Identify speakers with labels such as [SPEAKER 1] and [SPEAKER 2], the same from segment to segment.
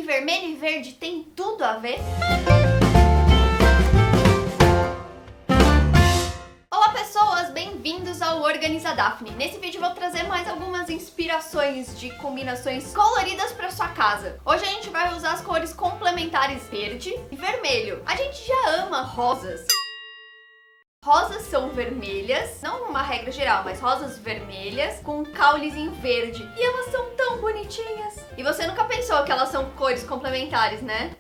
[SPEAKER 1] que vermelho e verde tem tudo a ver? Olá pessoas, bem-vindos ao Organiza Daphne. Nesse vídeo eu vou trazer mais algumas inspirações de combinações coloridas para sua casa. Hoje a gente vai usar as cores complementares verde e vermelho. A gente já ama rosas. Rosas são vermelhas, não uma regra geral, mas rosas vermelhas com um caulezinho verde. E elas são tão bonitinhas. E você nunca pensou que elas são cores complementares, né?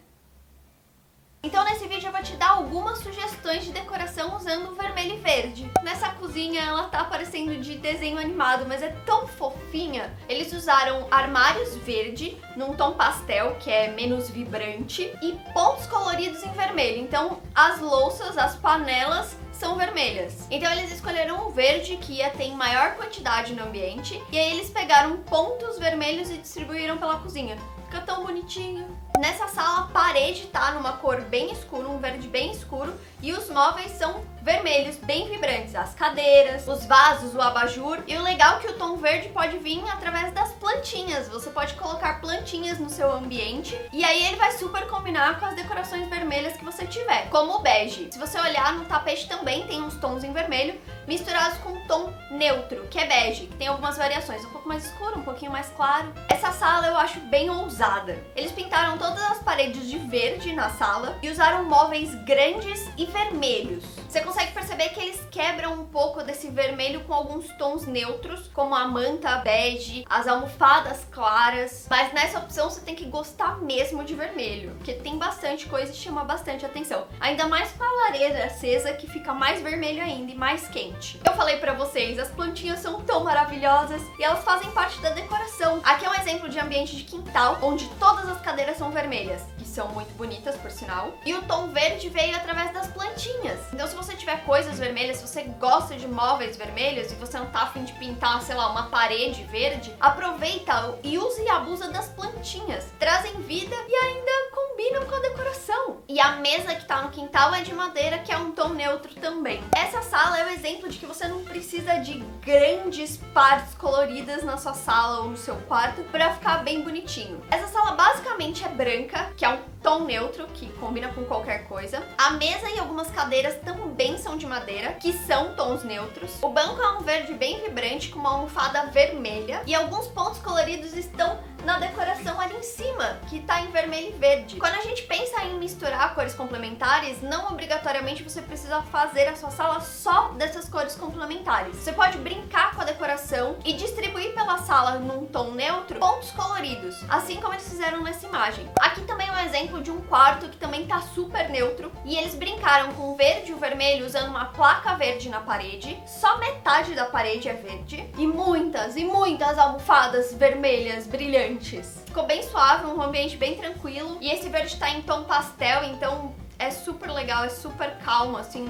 [SPEAKER 1] Então nesse vídeo eu vou te dar algumas sugestões de decoração usando vermelho e verde. Nessa cozinha ela tá parecendo de desenho animado, mas é tão fofinha. Eles usaram armários verde num tom pastel, que é menos vibrante, e pontos coloridos em vermelho. Então as louças, as panelas são vermelhas. Então eles escolheram o verde, que ia ter em maior quantidade no ambiente, e aí eles pegaram pontos vermelhos e distribuíram pela cozinha. Fica tão bonitinho. Nessa sala a parede tá numa cor bem escura, um verde bem escuro, e os móveis são vermelhos, bem vibrantes. As cadeiras, os vasos, o abajur. E o legal é que o tom verde pode vir através das plantinhas. Você pode colocar plantinhas no seu ambiente e aí ele vai super combinar com as decorações vermelhas que você tiver, como o bege. Se você olhar no tapete também tem uns tons em vermelho misturados com um tom neutro, que é bege, que tem algumas variações, um pouco mais escuro, um pouquinho mais claro. Essa sala eu acho bem ousada. Eles pintaram todas as paredes de verde na sala e usaram móveis grandes e vermelhos. Você consegue perceber que eles quebram um pouco desse vermelho com alguns tons neutros, como a manta bege, as almofadas claras. Mas nessa opção você tem que gostar mesmo de vermelho, porque tem bastante coisa e chama bastante atenção. Ainda mais com a lareira acesa, que fica mais vermelho ainda e mais quente. Eu falei pra vocês, as plantinhas são tão maravilhosas e elas fazem parte da decoração. Aqui é um exemplo de ambiente de quintal, onde todas as cadeiras são vermelhas, que são muito bonitas, por sinal. E o tom verde veio através das plantinhas. Então se você tiver coisas vermelhas, se você gosta de móveis vermelhos e você não tá a fim de pintar, sei lá, uma parede verde, aproveita e use e abusa das plantinhas. Trazem vida e ainda combinam com a decoração. E a mesa que tá no quintal é de madeira, que é um tom neutro também. Essa sala é o exemplo de que você não precisa de grandes partes coloridas na sua sala ou no seu quarto pra ficar bem bonitinho. Essa sala basicamente é branca, que é um tom neutro, que combina com qualquer coisa. A mesa e algumas cadeiras também são de madeira, que são tons neutros. O banco é um verde bem vibrante, com uma almofada vermelha. E alguns pontos coloridos estão na decoração ali em cima, que tá em vermelho e verde. Quando a gente pensa em misturar cores complementares, não obrigatoriamente você precisa fazer a sua sala só dessas cores complementares. Você pode brincar com a decoração e distribuir pela sala num tom neutro pontos coloridos, assim como eles fizeram nessa imagem. Aqui também é um exemplo de um quarto que também tá super neutro, e eles brincaram com o verde e o vermelho usando uma placa verde na parede. Só metade da parede é verde e muitas almofadas vermelhas brilhantes. Ficou bem suave, um ambiente bem tranquilo, e esse verde tá em tom pastel, então é super legal, é super calmo, assim,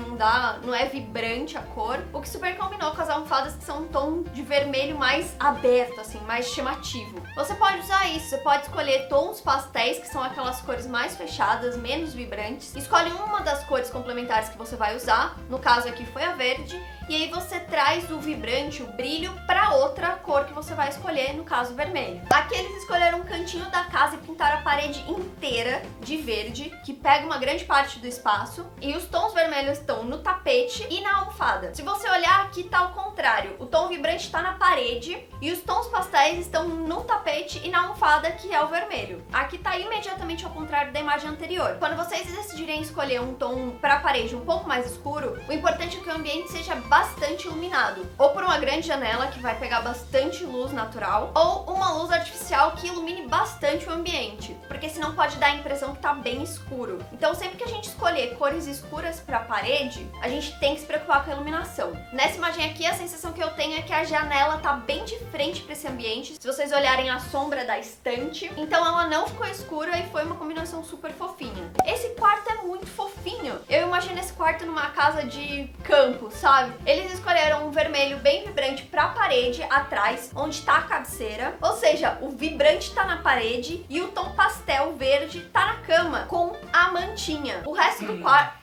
[SPEAKER 1] não é vibrante a cor, o que super combinou com as almofadas, que são um tom de vermelho mais aberto, assim, mais chamativo. Você pode usar isso, você pode escolher tons pastéis, que são aquelas cores mais fechadas, menos vibrantes. Escolhe uma das cores complementares que você vai usar, no caso aqui foi a verde, e aí você traz o vibrante, o brilho, para outra cor que você vai escolher, no caso vermelho. Aqui eles escolheram um cantinho da casa e pintaram a parede inteira de verde, que pega uma grande parte do espaço, e os tons vermelhos estão no tapete e na almofada. Se você olhar, aqui tá o contrário, o tom vibrante tá na parede e os tons pastéis estão no tapete e na almofada, que é o vermelho. Aqui tá imediatamente ao contrário da imagem anterior. Quando vocês decidirem escolher um tom para a parede um pouco mais escuro, o importante é que o ambiente seja bastante iluminado, ou por uma grande janela que vai pegar bastante luz natural, ou uma luz artificial que ilumine bastante o ambiente, porque senão pode dar a impressão que tá bem escuro. Então sempre que a gente escolher cores escuras para a parede, a gente tem que se preocupar com a iluminação. Nessa imagem aqui, a sensação que eu tenho é que a janela tá bem de frente para esse ambiente, se vocês olharem a sombra da estante, então ela não ficou escura e foi uma combinação super fofinha. Esse quarto é muito fofinho. Eu imagino esse quarto numa casa de campo, sabe? Eles escolheram um vermelho bem vibrante para a parede atrás, onde tá a cabeceira, ou seja, o vibrante tá na parede e o tom pastel verde tá na cama, com a mantinha. O resto do quarto...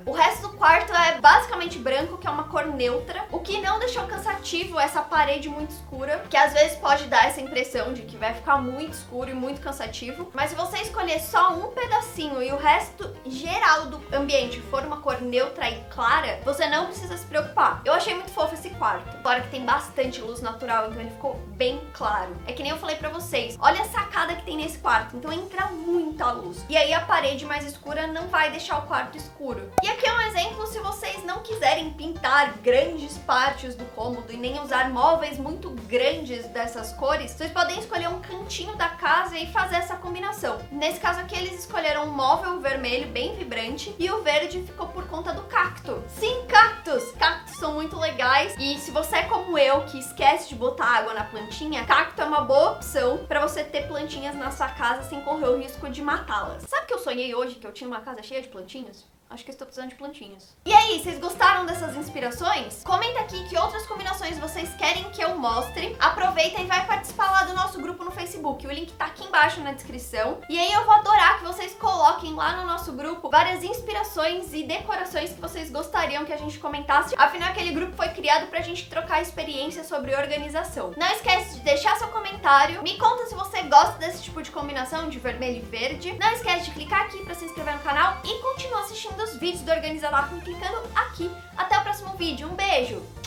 [SPEAKER 1] O resto do quarto é basicamente branco, que é uma cor neutra, o que não deixou cansativo essa parede muito escura, que às vezes pode dar essa impressão de que vai ficar muito escuro e muito cansativo. Mas se você escolher só um pedacinho e o resto geral do ambiente for uma cor neutra e clara, você não precisa se preocupar. Eu achei muito fofo esse quarto. Claro que tem bastante luz natural, então ele ficou bem claro. É que nem eu falei pra vocês, olha a sacada que tem nesse quarto, então entra muita luz. E aí a parede mais escura não vai deixar o quarto escuro. E aqui é um exemplo se vocês não quiserem pintar grandes partes do cômodo e nem usar móveis muito grandes dessas cores, vocês podem escolher um cantinho da casa e fazer essa combinação. Nesse caso aqui eles escolheram um móvel vermelho bem vibrante e o verde ficou por conta do cacto. Sim, cactos! Cactos são muito legais e se você é como eu, que esquece de botar água na plantinha, cacto é uma boa opção para você ter plantinhas na sua casa sem correr o risco de matá-las. Sabe que eu sonhei hoje que eu tinha uma casa cheia de plantinhas? Acho que eu estou precisando de plantinhas. E aí, vocês gostaram dessas inspirações? Comenta aqui que outras combinações vocês querem que eu mostre. Aproveita e vai participar lá do nosso grupo no Facebook. O link tá aqui embaixo na descrição. E aí eu vou adorar que vocês coloquem lá no nosso grupo várias inspirações e decorações que vocês gostariam que a gente comentasse. Afinal, aquele grupo foi criado pra gente trocar experiências sobre organização. Não esquece de deixar seu comentário. Me conta se você gosta desse tipo de combinação de vermelho e verde. Não esquece de clicar aqui pra se inscrever no canal e continuar assistindo os vídeos do Organiza Daphne clicando aqui. Até o próximo vídeo. Um beijo!